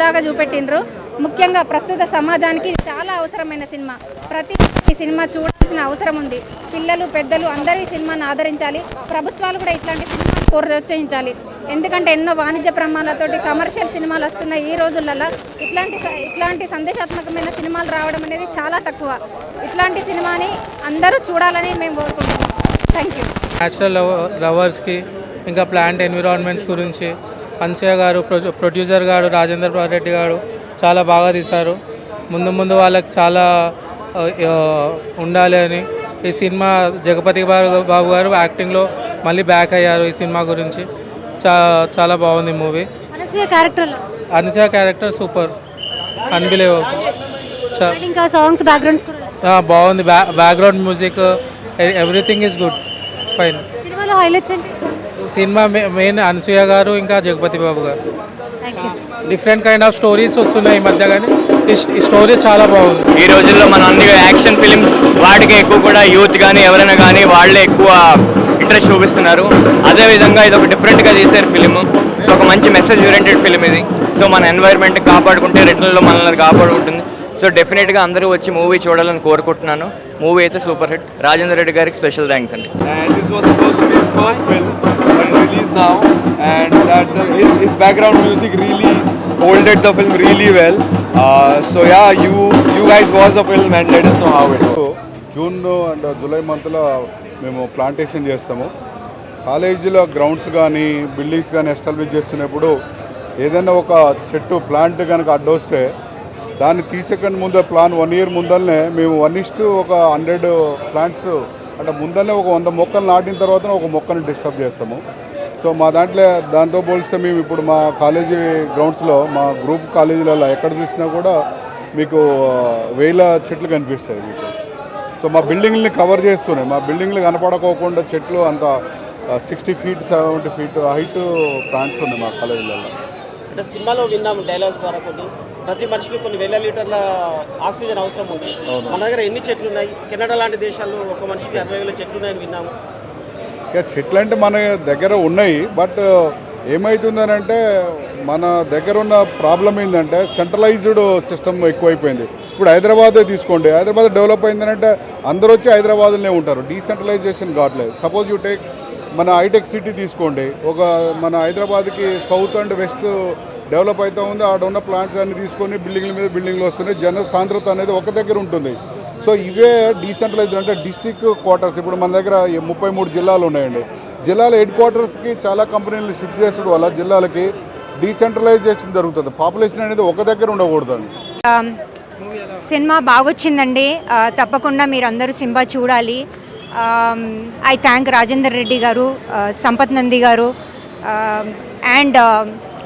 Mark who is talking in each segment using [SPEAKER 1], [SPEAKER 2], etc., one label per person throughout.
[SPEAKER 1] హుందాగా చూపెట్టిండ్రు. ముఖ్యంగా ప్రస్తుత సమాజానికి చాలా అవసరమైన సినిమా. ప్రతి ఈ సినిమా చూడాల్సిన అవసరం ఉంది. పిల్లలు పెద్దలు అందరూ ఈ సినిమాను ఆదరించాలి. ప్రభుత్వాలు కూడా ఇట్లాంటి సినిమాలు ప్రోత్సహించాలి. ఎందుకంటే ఎన్నో వాణిజ్య ప్రమాణాలతోటి కమర్షియల్ సినిమాలు వస్తున్నాయి ఈ రోజులలో. ఇట్లాంటి సందేశాత్మకమైన సినిమాలు రావడం అనేది చాలా తక్కువ. ఇట్లాంటి సినిమాని అందరూ చూడాలని మేము కోరుకుంటున్నాం. Thank you.
[SPEAKER 2] న్యాచురల్ లవర్స్కి ఇంకా ప్లాంట్ ఎన్విరాన్మెంట్స్ గురించి అన్సూయ గారు, ప్రొడ్యూసర్ గారు రాజేంద్ర రెడ్డి గారు చాలా బాగా తీశారు. ముందు వాళ్ళకి చాలా ఉండాలి అని ఈ సినిమా జగపతి బాబు గారు యాక్టింగ్లో మళ్ళీ బ్యాక్ అయ్యారు. ఈ సినిమా గురించి చాలా బాగుంది movie. Anasuya character super, unbelievable. బాగుంది. Background music everything is good, fine. Cinema main Anasuya గారు ఇంకా జగపతి బాబు గారు. డిఫరెంట్ కైండ్ ఆఫ్ స్టోరీస్ వస్తున్నాయి ఈ మధ్య, కానీ ఈ స్టోరీ చాలా బాగుంది.
[SPEAKER 3] ఈ రోజుల్లో మన అన్ని యాక్షన్ ఫిలిమ్స్ వాటికి ఎక్కువ కూడా యూత్ కానీ ఎవరైనా కానీ వాళ్ళే ఎక్కువ ఇంట్రెస్ట్ చూపిస్తున్నారు. అదేవిధంగా ఇది ఒక డిఫరెంట్గా తీసారు ఫిలిం. సో ఒక మంచి మెసేజ్ ఓరియంటెడ్ ఫిలిం ఇది. సో మన ఎన్వైర్న్మెంట్ కాపాడుకుంటే రిటర్న్లో మనల్ని కాపాడుకుంటుంది. సో డెఫినెట్గా అందరూ వచ్చి మూవీ చూడాలని కోరుకుంటున్నాను. మూవీ అయితే సూపర్ హిట్. రాజేంద్ర రెడ్డి గారికి స్పెషల్ థ్యాంక్స్ అండి.
[SPEAKER 4] Release now, and that his background music really molded the film really well. So yeah, you guys watch the film and let us know how it goes.
[SPEAKER 5] June and July మంత్లో మేము plantation చేస్తాము. కాలేజీలో grounds కానీ buildings కానీ establish చేస్తున్నప్పుడు ఏదైనా ఒక చెట్టు ప్లాంట్ కనుక అడ్డొస్తే దాన్ని తీసేకన్నా ముందు ప్లాన్ 1 year ముందరనే మేము 1:100 ప్లాంట్స్ అంటే ముందరనే ఒక 100 మొక్కలు నాటిన తర్వాత ఒక మొక్కను డిస్టర్బ్ చేస్తాము. సో మా దాంతో పోలిస్తే మేము ఇప్పుడు మా కాలేజీ గ్రౌండ్స్లో మా గ్రూప్ కాలేజీలలో ఎక్కడ చూసినా కూడా మీకు 1000 చెట్లు కనిపిస్తాయి మీకు. సో మా బిల్డింగ్ని కవర్ చేస్తున్నాయి. మా బిల్డింగ్లు కనపడకోకుండా చెట్లు అంత 60 feet 70 feet హైట్ ప్లాంట్స్ ఉన్నాయి మా కాలేజీలలో.
[SPEAKER 6] అంటే సినిమాలో విన్నాము డైలాగ్స్ ద్వారా ప్రతి మనిషికి కొన్ని 1000 లీటర్ల ఆక్సిజన్ అవసరం ఉంది. మన దగ్గర ఎన్ని చెట్లు ఉన్నాయి? కెనడా లాంటి దేశాల్లో ఒక మనిషికి 60,000 చెట్లు ఉన్నాయని విన్నాము.
[SPEAKER 5] ఇక చెట్లు అంటే మన దగ్గర ఉన్నాయి, బట్ ఏమవుతుందనంటే మన దగ్గర ఉన్న ప్రాబ్లం ఏంటంటే సెంట్రలైజ్డ్ సిస్టమ్ ఎక్కువైపోయింది. ఇప్పుడు హైదరాబాదే తీసుకోండి, హైదరాబాద్ డెవలప్ అయిందనంటే అందరూ వచ్చి హైదరాబాద్లోనే ఉంటారు. డీసెంట్రలైజేషన్ కావట్లేదు. సపోజ్ యూ టేక్ మన హైటెక్ సిటీ తీసుకోండి, ఒక మన హైదరాబాద్కి సౌత్ అండ్ వెస్ట్ డెవలప్ అవుతూ ఉంది. ఆడ ఉన్న ప్లాంట్స్ అన్ని తీసుకొని బిల్డింగ్ల మీద బిల్డింగ్లు వస్తున్నాయి. జన సాంద్రత అనేది ఒక దగ్గర ఉంటుంది. సో ఇవే డీసెంట్రలైజ్డ్ అంటే డిస్ట్రిక్ట్ క్వార్టర్స్. ఇప్పుడు మన దగ్గర 33 జిల్లాలు ఉన్నాయండి. జిల్లాల హెడ్ క్వార్టర్స్కి చాలా కంపెనీలు షిఫ్ట్ చేసడం వల్ల జిల్లాలకి డీసెంట్రలైజేషన్ జరుగుతుంది. పాపులేషన్ అనేది ఒక దగ్గర ఉండకూడదండి.
[SPEAKER 7] సినిమా బాగొచ్చిందండి. తప్పకుండా మీరు అందరూ సినిమా చూడాలి. ఐ థ్యాంక్ రాజేందర్ రెడ్డి గారు, సంపత్ నంది గారు, and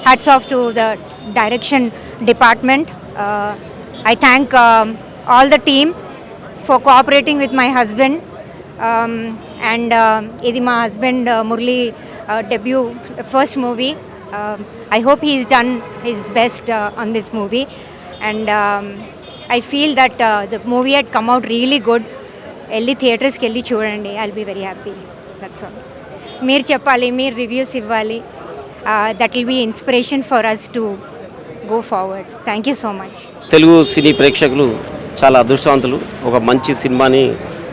[SPEAKER 7] hats off to the direction department. I thank all the team for cooperating with my husband. And ఇది మా husband Murali debut first movie. I hope he's done his best on this movie, and I feel that the movie had come out really good. Elli theatres ki elli chudandi. I'll be very happy. That's all. Meer cheppali, meer reviews ivvali. That will be inspiration for us to go forward. Thank you so much.
[SPEAKER 8] Telugu cine ప్రేక్షకులు చాలా అదృష్టవంతులు. ఒక మంచి సినిమాని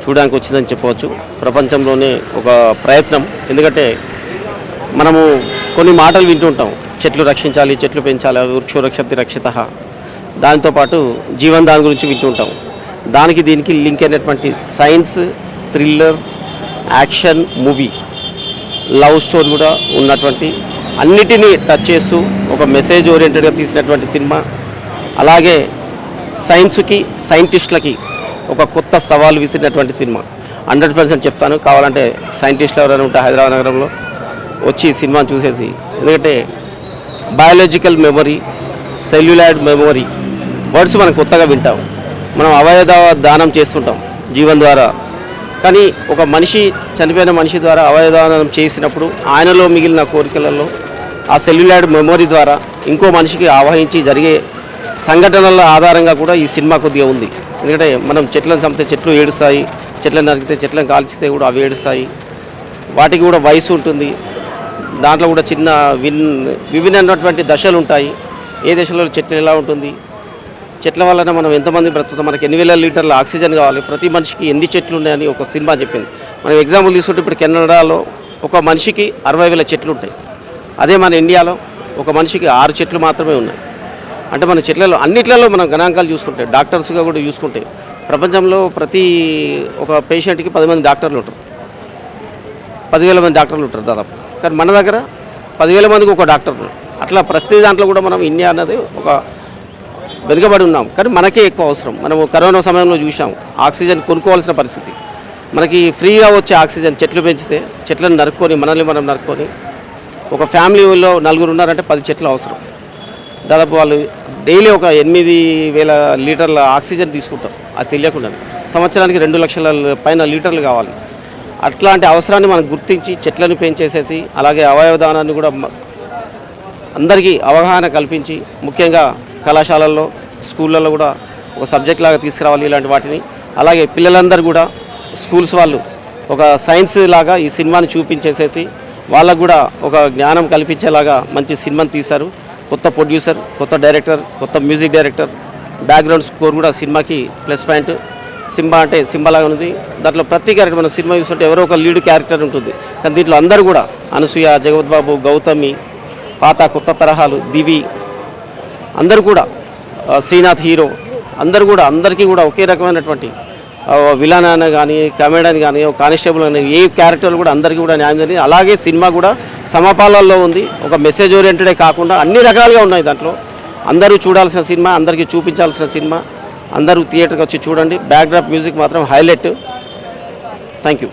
[SPEAKER 8] చూడడానికి వచ్చిందని చెప్పవచ్చు. ప్రపంచంలోనే ఒక ప్రయత్నం. ఎందుకంటే మనము కొన్ని మాటలు వింటుంటాం, చెట్లు రక్షించాలి, చెట్లు పెంచాలి, వృక్షో రక్షతి రక్షితః. దాంతోపాటు జీవనదాన్ గురించి వింటుంటాం. దానికి దీనికి లింక్ అయినటువంటి science, thriller, action movie, love story కూడా ఉన్నటువంటి అన్నిటినీ టచ్ చేస్తూ ఒక మెసేజ్ ఓరియంటెడ్గా తీసినటువంటి సినిమా. అలాగే సైన్స్కి, సైంటిస్టులకి ఒక కొత్త సవాల్ విసిరినటువంటి సినిమా. 100% చెప్తాను. కావాలంటే సైంటిస్టులు ఎవరైనా ఉంటే హైదరాబాద్ నగరంలో వచ్చి ఈ సినిమాను చూసేసి, ఎందుకంటే biological memory, celluloid memory words మనం కొత్తగా వింటాం. మనం అవయవ దానం చేస్తుంటాం జీవన్ ద్వారా. కానీ ఒక మనిషి, చనిపోయిన మనిషి ద్వారా అవయవ దానం చేసినప్పుడు ఆయనలో మిగిలిన కోరికలలో ఆ సెల్యులాయిడ్ మెమొరీ ద్వారా ఇంకో మనిషికి ఆవహించి జరిగే సంఘటనల ఆధారంగా కూడా ఈ సినిమా కొద్దిగా ఉంది. ఎందుకంటే మనం చెట్లను చంపితే చెట్లు ఏడుస్తాయి, చెట్లను నరికితే చెట్లను కాల్చితే కూడా అవి ఏడుస్తాయి. వాటికి కూడా వయసు ఉంటుంది. దాంట్లో కూడా చిన్న విభిన్నమైనటువంటి దశలు ఉంటాయి. ఏ దేశంలో చెట్లు ఎలా ఉంటుంది, చెట్ల వలన మనం ఎంతమంది బ్రతుకుతాం, మనకి ఎన్ని వేల లీటర్ల ఆక్సిజన్ కావాలి, ప్రతి మనిషికి ఎన్ని చెట్లు ఉన్నాయని ఒక సినిమా చెప్పింది. మనం ఎగ్జాంపుల్ తీసుకుంటే ఇప్పుడు కెనడాలో ఒక మనిషికి 60,000 చెట్లు ఉంటాయి. అదే మన ఇండియాలో ఒక మనిషికి 6 చెట్లు మాత్రమే ఉన్నాయి. అంటే మన చెట్లలో అన్నిట్లలో మనం గణాంకాలు చూసుకుంటే, డాక్టర్స్గా కూడా చూసుకుంటే ప్రపంచంలో ప్రతి ఒక పేషెంట్కి 10 మంది డాక్టర్లు ఉంటారు, 10,000 మంది డాక్టర్లు ఉంటారు దాదాపు. కానీ మన దగ్గర 10,000 మందికి ఒక డాక్టర్ ఉన్నారు. అట్లా ప్రతి దాంట్లో కూడా మనం ఇండియా అన్నది ఒక వెనుకబడి ఉన్నాం. కానీ మనకే ఎక్కువ అవసరం. మనము కరోనా సమయంలో చూసాం ఆక్సిజన్ కొనుక్కోవాల్సిన పరిస్థితి. మనకి ఫ్రీగా వచ్చే ఆక్సిజన్ చెట్లు పెంచితే, చెట్లను నరుక్కొని మనల్ని మనం నరుక్కొని, ఒక ఫ్యామిలీలో 4 ఉన్నారంటే 10 చెట్లు అవసరం. దాదాపు వాళ్ళు డైలీ ఒక 8,000 లీటర్ల ఆక్సిజన్ తీసుకుంటారు, అది తెలియకుండా. సంవత్సరానికి 2 లక్షల పైన లీటర్లు కావాలి. అట్లాంటి అవసరాన్ని మనం గుర్తించి చెట్లను పెంచేసేసి, అలాగే అవయవ దానాన్ని కూడా అందరికీ అవగాహన కల్పించి, ముఖ్యంగా కళాశాలల్లో, స్కూళ్ళల్లో కూడా ఒక సబ్జెక్ట్ లాగా తీసుకురావాలి ఇలాంటి వాటిని. అలాగే పిల్లలందరూ కూడా స్కూల్స్ వాళ్ళు ఒక సైన్స్ లాగా ఈ సినిమాని చూపించేసేసి వాళ్ళకు కూడా ఒక జ్ఞానం కల్పించేలాగా మంచి సినిమాని తీశారు. కొత్త ప్రొడ్యూసర్, కొత్త డైరెక్టర్, కొత్త మ్యూజిక్ డైరెక్టర్, బ్యాక్గ్రౌండ్ స్కోర్ కూడా సినిమాకి ప్లస్ పాయింట్. సింబా అంటే సింబాలాగా ఉంది. దాంట్లో ప్రతి క్యారెక్టర్ మనం సినిమా చూస్తుంటే ఎవరో ఒక లీడ్ క్యారెక్టర్ ఉంటుంది. కానీ దీంట్లో అందరూ కూడా అనసూయ, జగవద్బాబు, గౌతమి, పాత కొత్త తరహాలు, దివి, అందరూ కూడా శ్రీనాథ్ హీరో, అందరూ కూడా అందరికీ కూడా ఒకే రకమైనటువంటి విలన్ అని కానీ, కమెడియన్ కానీ, కానిస్టేబుల్ అని ఏ క్యారెక్టర్లు కూడా అందరికీ కూడా న్యాయం జరిగింది. అలాగే సినిమా కూడా సమపాలనలో ఉంది. ఒక మెసేజ్ ఓరియంటెడే కాకుండా అన్ని రకాలుగా ఉన్నాయి దాంట్లో. అందరూ చూడాల్సిన సినిమా, అందరికీ చూపించాల్సిన సినిమా. అందరూ థియేటర్కి వచ్చి చూడండి. బ్యాక్డ్రాప్ మ్యూజిక్ మాత్రం హైలైట్. Thank you.